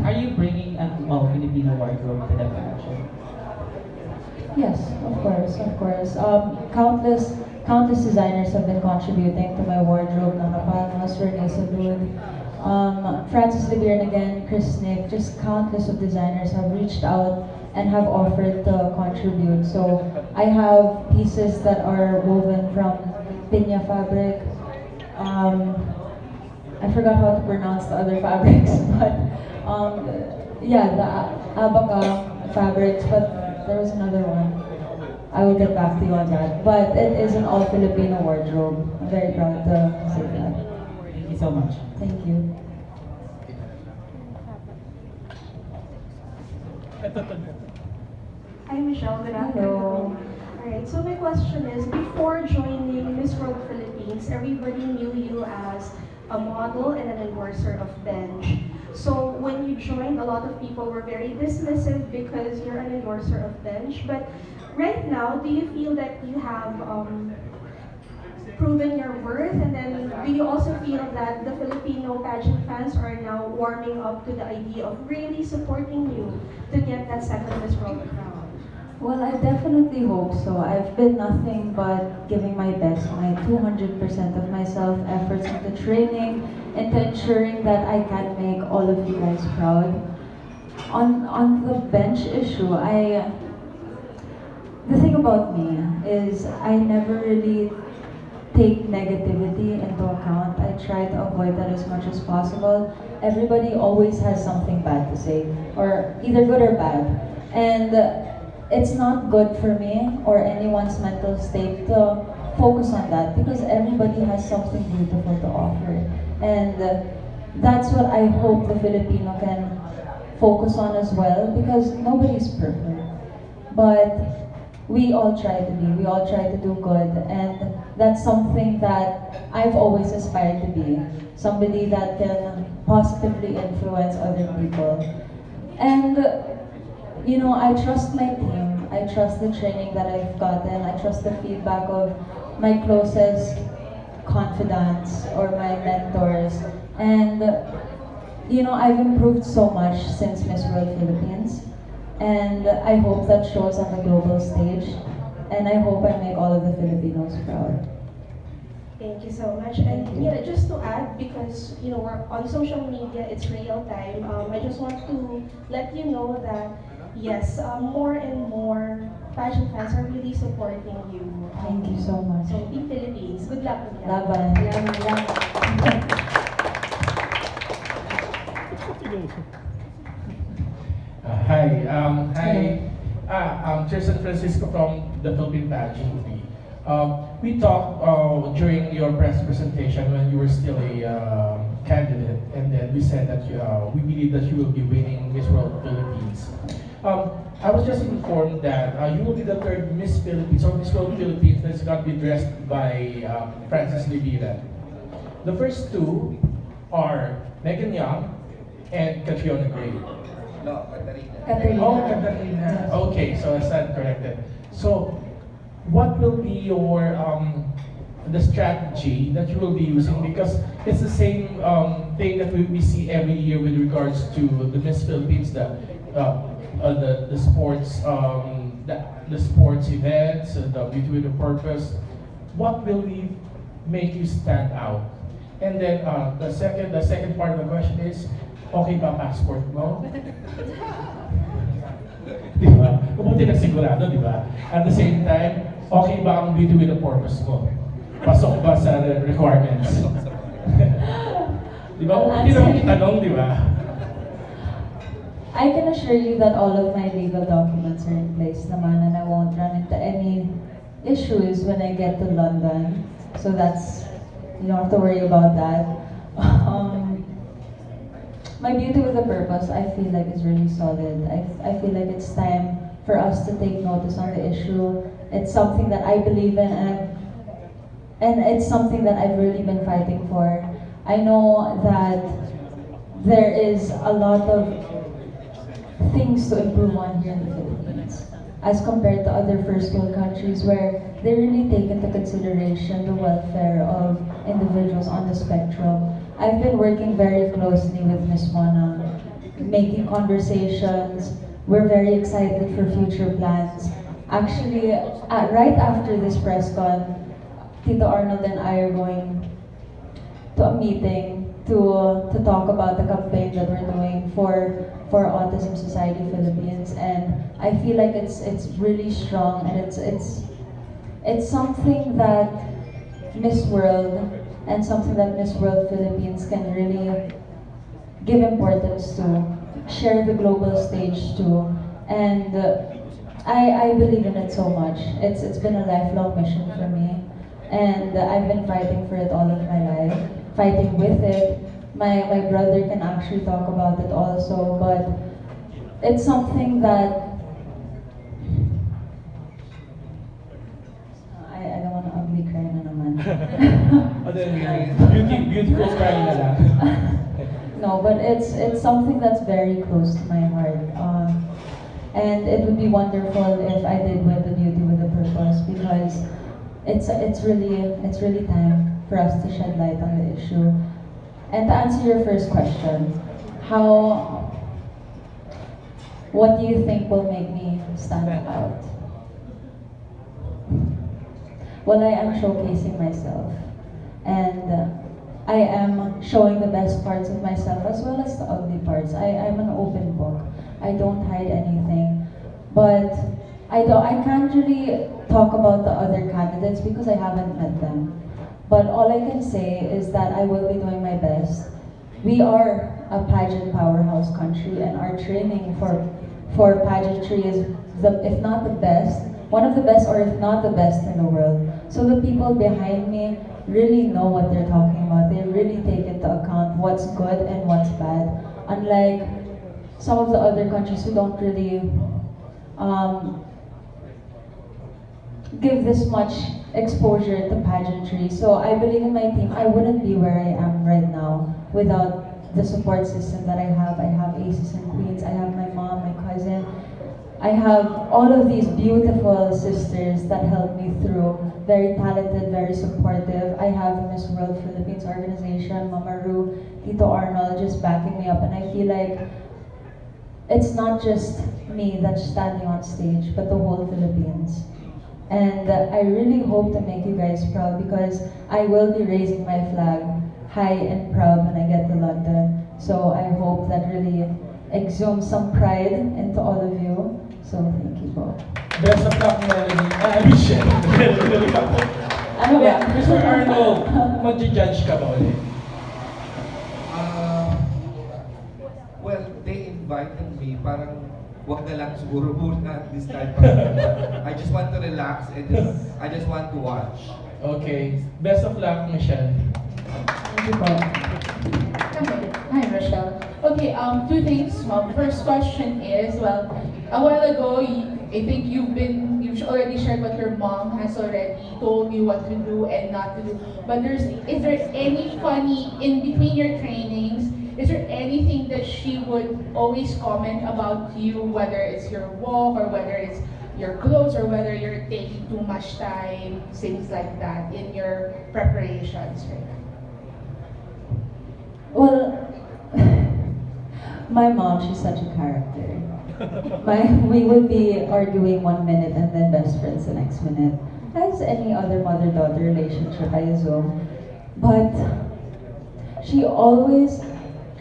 Are you bringing a Filipino wardrobe to the fashion? yes, of course. Countless designers have been contributing to my wardrobe. Nanka, Renee Salud, Francis Libiran again, Chris Nick, just countless of designers have reached out and have offered to contribute. So I have pieces that are woven from pinya fabric. I forgot how to pronounce the other fabrics, but the abaca fabrics, but there was another one. I will get back to you on that. But it is an all Filipino wardrobe. I'm very proud to say that. Thank you so much. Thank you. Hi Michelle, good afternoon. Alright, so my question is, before joining Miss World Philippines, everybody knew you as a model and an endorser of Bench. So when you joined, a lot of people were very dismissive because you're an endorser of Bench. But right now, do you feel that you have proven your worth? And then do you also feel that the Filipino pageant fans are now warming up to the idea of really supporting you to get that second Miss World crown? Well, I definitely hope so. I've been nothing but giving my best, my 200% of myself, efforts into training, into ensuring that I can make all of you guys proud. On the bench issue, the thing about me is I never really take negativity into account. I try to avoid that as much as possible. Everybody always has something bad to say, or either good or bad. And it's not good for me or anyone's mental state to focus on that because everybody has something beautiful to offer. And that's what I hope the Filipino can focus on as well because nobody's perfect. But we all try to be, we all try to do good, and that's something that I've always aspired to be. Somebody that can positively influence other people. And you know, I trust my team, I trust the training that I've gotten, I trust the feedback of my closest confidants or my mentors. And you know, I've improved so much since Miss World Philippines. And I hope that shows on the global stage. And I hope I make all of the Filipinos proud. Thank you so much. And yeah, just to add, because you know we're on social media, it's real time. I just want to let you know that yes, more and more fashion fans are really supporting you. Thank you so much. So Team Philippines, good luck with that. Laban. Hi, I'm Tristan Francisco from the Philippine Pageantry. We talked during your press presentation when you were still a candidate, and then we said that we believe that you will be winning Miss World Philippines. I was just informed that you will be the third Miss Philippines or Miss World Philippines that's going to be dressed by Francis Libira. The first two are Megan Young and Catriona Gray. No, Katarina. Katarina. Oh, Katarina. Okay, so I stand corrected. So, what will be your the strategy that you will be using? Because it's the same thing that we see every year with regards to the Miss Philippines, the sports the sports events, the beauty with a purpose. What will make you stand out? And then the second part of the question is, okay ba passport mo? Di ba? Mabuti na sigurado, di ba? At the same time, okay ba ang beauty with a purpose mo? Pasok ba sa requirements? Di ba? Hindi naman itanong, di ba? I can assure you that all of my legal documents are in place naman and I won't run into any issues when I get to London. So that's, you don't have to worry about that. My beauty with a purpose, I feel like is really solid. I feel like it's time for us to take notice on the issue. It's something that I believe in and it's something that I've really been fighting for. I know that there is a lot of things to improve on here in the Philippines as compared to other first world countries where they really take into consideration the welfare of individuals on the spectrum. I've been working very closely with Ms. Mona, making conversations. We're very excited for future plans. Actually, right after this press con, Tito Arnold and I are going to a meeting to talk about the campaign that we're doing for Autism Society Philippines, and I feel like it's really strong and it's something that Miss World and something that Miss World Philippines can really give importance to, share the global stage to, and I believe in it so much. It's been a lifelong mission for me, and I've been fighting for it all of my life, fighting with it. My brother can actually talk about it also, but it's something that I don't want to ugly cry na naman. O then, beautiful crying na lang. No, but it's something that's very close to my heart. And it would be wonderful if I did win the Beauty with a Purpose, because it's really time for us to shed light on the issue. And to answer your first question, what do you think will make me stand out? Well, I am showcasing myself, and I am showing the best parts of myself as well as the ugly parts. I'm an open book. I don't hide anything, but I can't really talk about the other candidates because I haven't met them. But all I can say is that I will be doing my best. We are a pageant powerhouse country, and our training for pageantry is, if not the best, one of the best, or if not the best in the world. So the people behind me really know what they're talking about. They really take into account what's good and what's bad. Unlike some of the other countries who don't really give this much exposure to pageantry. So I believe in my team. I wouldn't be where I am right now without the support system that I have. I have aces and queens. I have my mom, my cousin. I have all of these beautiful sisters that help me through. Very talented, very supportive. I have the Miss World Philippines organization, Mama Ru, Tito Arnold just backing me up, and I feel like it's not just me that's standing on stage, but the whole Philippines. And I really hope to make you guys proud, because I will be raising my flag high and proud when I get to London. So I hope that really exhumes some pride into all of you. So thank you po. Best of luck, Melanie. Michelle. Ano ba? Mr. Arnold, mag-judge ka ba ulit? Well, they invited me, parang wag na lang siguro muna at this time. I just want to relax and I just want to watch. Okay. Best of luck, Michelle. Thank you po. Okay. Hi, Rochelle. Okay, two things. First question is, well, a while ago, I think you've already shared what your mom has already told you what to do and not to do. But is there any funny, in between your trainings, is there anything that she would always comment about you, whether it's your walk or whether it's your clothes or whether you're taking too much time, things like that in your preparations, right? Well, my mom, she's such a character. We would be arguing 1 minute and then best friends the next minute. As any other mother-daughter relationship, I assume. But she always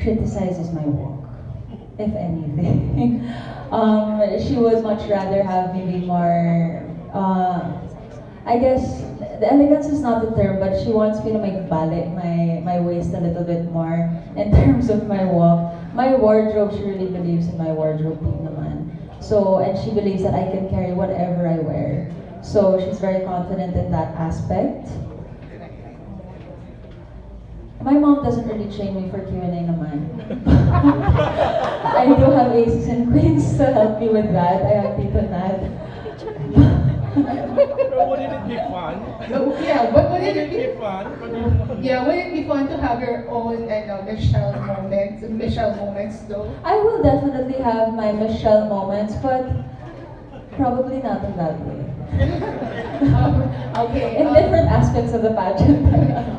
criticizes my walk, if anything. She would much rather have me be more, I guess, the elegance is not the term, but she wants me to make balik my waist a little bit more in terms of my walk. My wardrobe, she really believes in my wardrobe team naman. So, and she believes that I can carry whatever I wear. So she's very confident in that aspect. My mom doesn't really train me for Q&A naman. I do have aces and queens to help me with that. I have Tito Nat. Wouldn't it be fun? Yeah, but wouldn't it be fun? Yeah, would it be fun to have your own Michelle moments though? I will definitely have my Michelle moments, but probably not in that way. Okay. In different aspects of the pageant.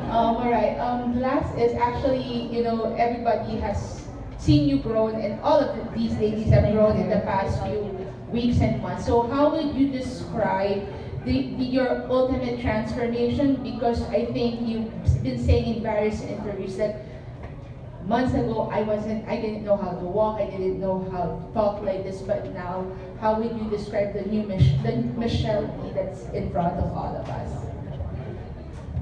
Alright. Last is actually, everybody has seen you grown, and all of these ladies have grown in the past few weeks and months. So how would you describe your ultimate transformation? Because I think you've been saying in various interviews that months ago I didn't know how to walk, I didn't know how to talk like this, but now how would you describe the new Michelle that's in front of all of us?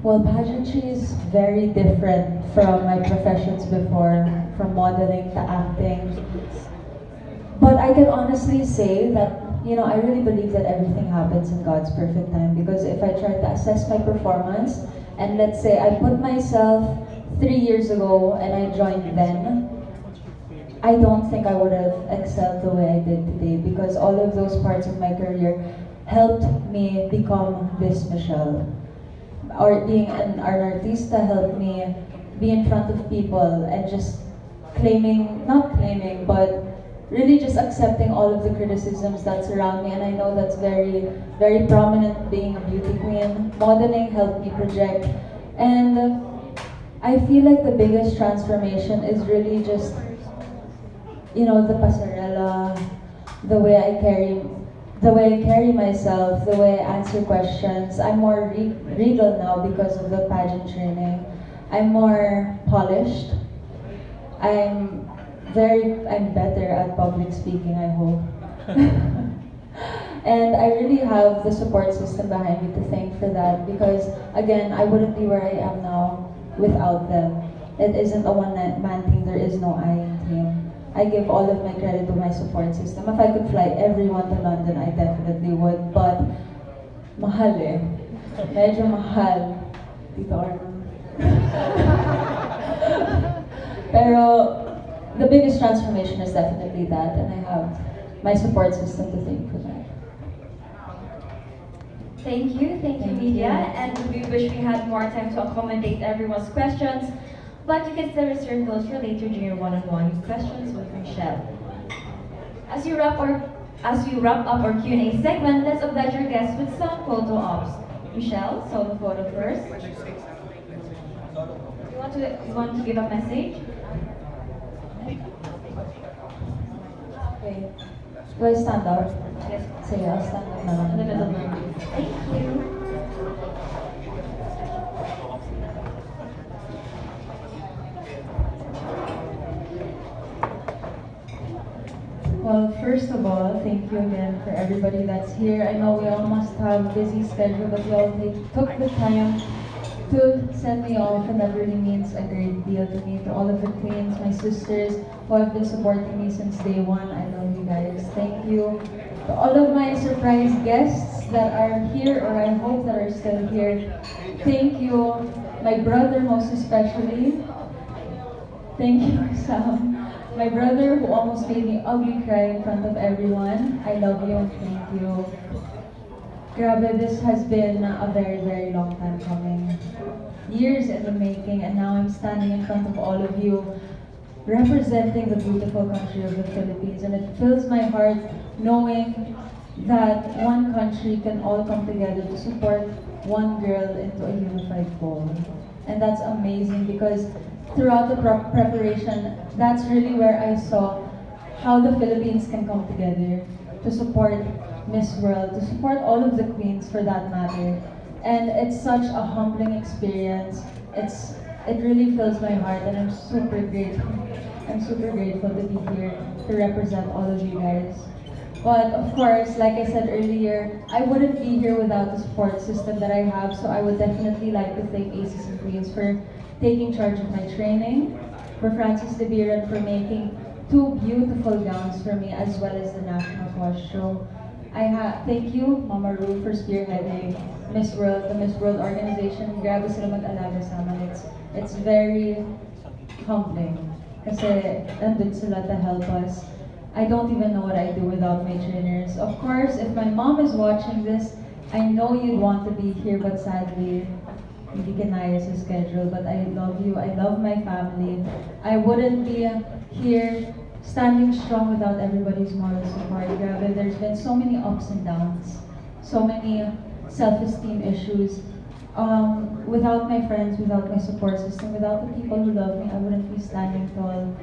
Well, pageantry is very different from my professions before, from modeling to acting. But I can honestly say that, I really believe that everything happens in God's perfect time, because if I try to assess my performance, and let's say I put myself 3 years ago and I joined then, I don't think I would have excelled the way I did today, because all of those parts of my career helped me become this Michelle. Or being an artista helped me be in front of people and just not claiming, but really just accepting all of the criticisms that surround me. And I know that's very, very prominent being a beauty queen. Modeling helped me project. And I feel like the biggest transformation is really just, the pasarela, the way I carry myself, the way I answer questions. I'm more regal now because of the pageant training. I'm more polished. I'm better at public speaking, I hope. And I really have the support system behind me to thank for that, because again, I wouldn't be where I am now without them. It isn't a one-man team, there is no I in team. I give all of my credit to my support system. If I could fly everyone to London, I definitely would, but mahal eh. Medyo mahal. Tito Arnold. Pero the biggest transformation is definitely that, and I have my support system to thank for that. Thank you, media, and we wish we had more time to accommodate everyone's questions, but you can still reserve those for later during your one-on-one questions with Michelle. As we wrap up our Q&A segment, let's oblige our guests with some photo ops. Michelle, solo photo first. You want to give a message? Okay. Do I stand up? Yes. Sige, I'll stand up now. In the middle room. Thank you. Well, first of all, thank you again for everybody that's here. I know we all must have a busy schedule, but you all took the time to send me off, and that really means a great deal to me. To all of the queens, my sisters who have been supporting me since day one, I love you guys. Thank you. To all of my surprise guests that are here, or I hope that are still here, thank you. My brother most especially. Thank you, Sam. My brother who almost made me ugly cry in front of everyone. I love you and thank you. Grabe, this has been a very, very long time coming. Years in the making, and now I'm standing in front of all of you, representing the beautiful country of the Philippines. And it fills my heart knowing that one country can all come together to support one girl into a unified goal. And that's amazing, because throughout the preparation, that's really where I saw how the Philippines can come together to support Miss World, to support all of the queens for that matter. And it's such a humbling experience. It really fills my heart, and I'm super grateful. I'm super grateful to be here to represent all of you guys. But of course, like I said earlier, I wouldn't be here without the support system that I have, so I would definitely like to thank Aces and Queens for taking charge of my training, for Francis De Biran for making 2 beautiful gowns for me, as well as the national costume. Thank you, Mama Ru, for spearheading Miss World, the Miss World organization. Grabe sila mag-alaga sa amin. It's very humbling, kasi nandun sila to help us. I don't even know what I do without my trainers. Of course, if my mom is watching this, I know you'd want to be here, but sadly, hindi kinaya sa schedule. But I love you, I love my family. I wouldn't be here standing strong without everybody's moral support. Grabe, there's been so many ups and downs, so many self-esteem issues. Without my friends, without my support system, without the people who love me, I wouldn't be standing tall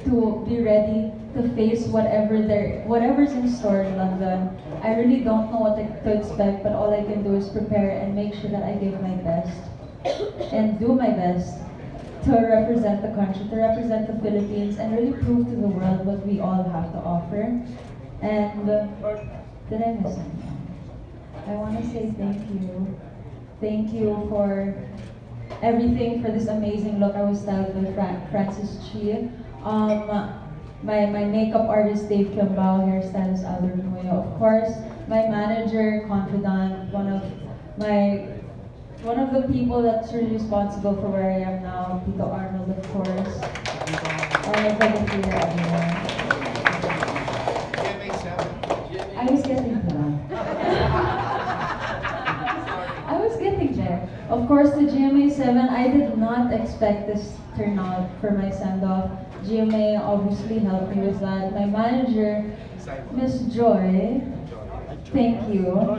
to be ready to face whatever's in store in London. I really don't know what to expect, but all I can do is prepare and make sure that I give my best and do my best to represent the country, to represent the Philippines, and really prove to the world what we all have to offer. And did I miss anything? I want to say thank you. Thank you for everything, for this amazing look. I was styled by Francis Chi. My makeup artist Dave Kiambao, hairstylist Albert Muyo. Of course, my manager, confidant, one of the people that's really responsible for where I am now, Tito Arnold, of course. Good to everyone. I was getting to that. I was getting there. Of course, the GMA 7, I did not expect this turnout for my send-off. GMA obviously helped me with that. My manager, Miss Joy, thank you.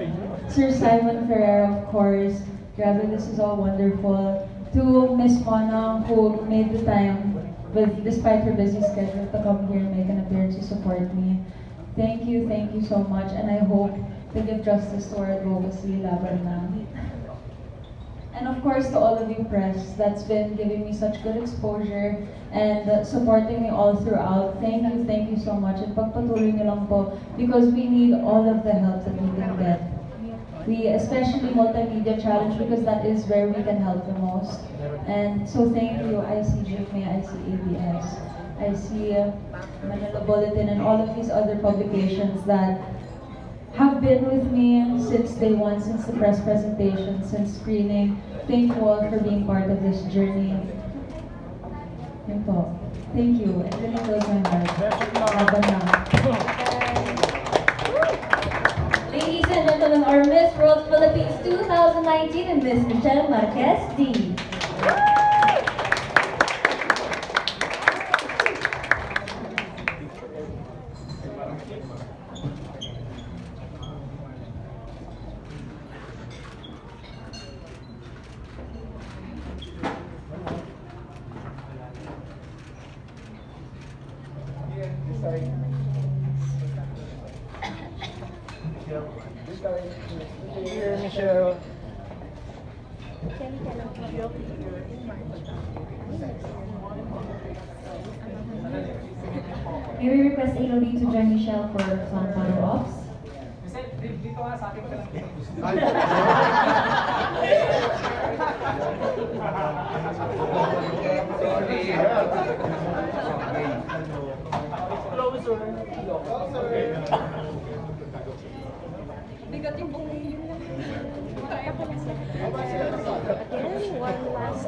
Sir Simon Ferrer, of course. Grabe, this is all wonderful. To Miss Mona, who made the time, despite her busy schedule, to come here and make an appearance to support me. Thank you so much, and I hope to give justice to our advocacy, laban na. And of course, to all of you press, that's been giving me such good exposure and supporting me all throughout. Thank you so much. And pagpatuloy niyo lang po, because we need all of the help that we can get. We, especially Multimedia Challenge, because that is where we can help the most. And so thank you. I see GMA, I see ABS, I see Manila Bulletin, and all of these other publications that have been with me since day one, since the press presentation, since screening. Thank you all for being part of this journey. Yun po. Thank you. It really fills my heart. Laban na. Ladies and gentlemen, our Miss World Philippines 2019 and Miss Michelle Marquez D. Here, Michelle. May we request ALD to join Michelle for some follow-ups? Bigat yung buong yun lang. Kaya ko na siya. One last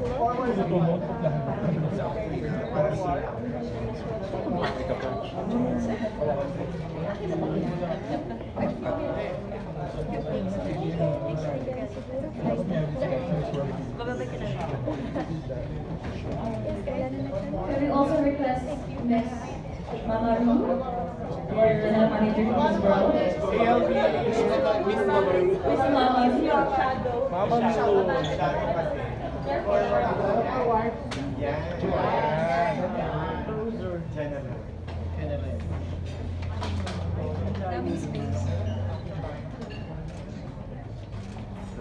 Can we also request Miss Mama Ru for the manager of this world? Miss Mama Ru.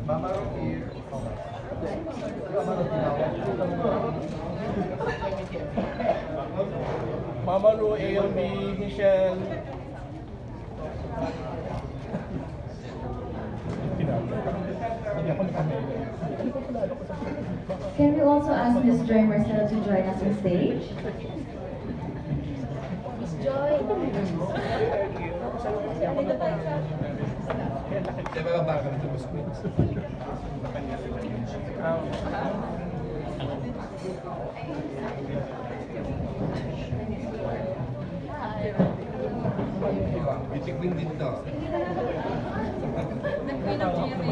Mama here. Mama Lu, ALB, Michelle. Can we also ask Miss Joy Marcelo to join us on stage? Miss Joy. Bitik-win dito. Nag-win ang GMA.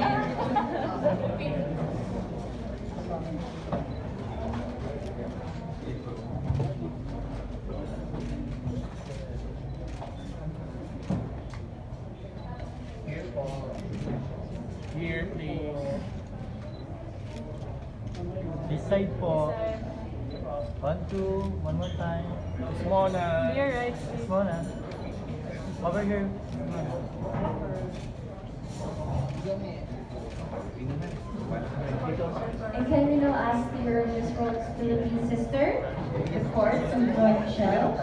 Here, please. This side po. 1, 2, one more time. Miss Mona. Here, right? Miss Mona. Over here. And can we now ask your Miss World Philippines sister, of course, to join Michelle?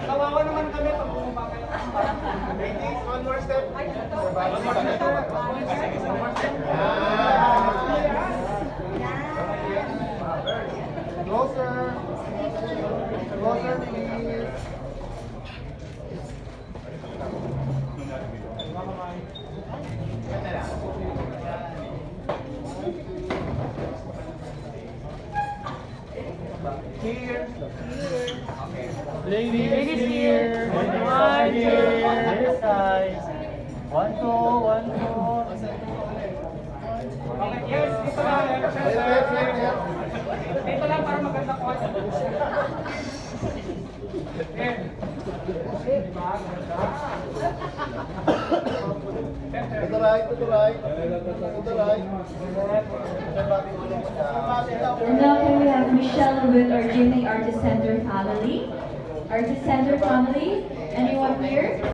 Kawawa naman kami pag bumaba kayo. Ladies, one more step. Closer. Closer, please. Here. Okay. Ladies here. One, two. This side. One, two, one, two. Okay, yes, dito lang. Dito lang para maganda ko. Yan. Diba? To the right, to the right. To the right. And now can we have Michelle with our Jimmy Artist Center family? Artist Center family? Anyone here?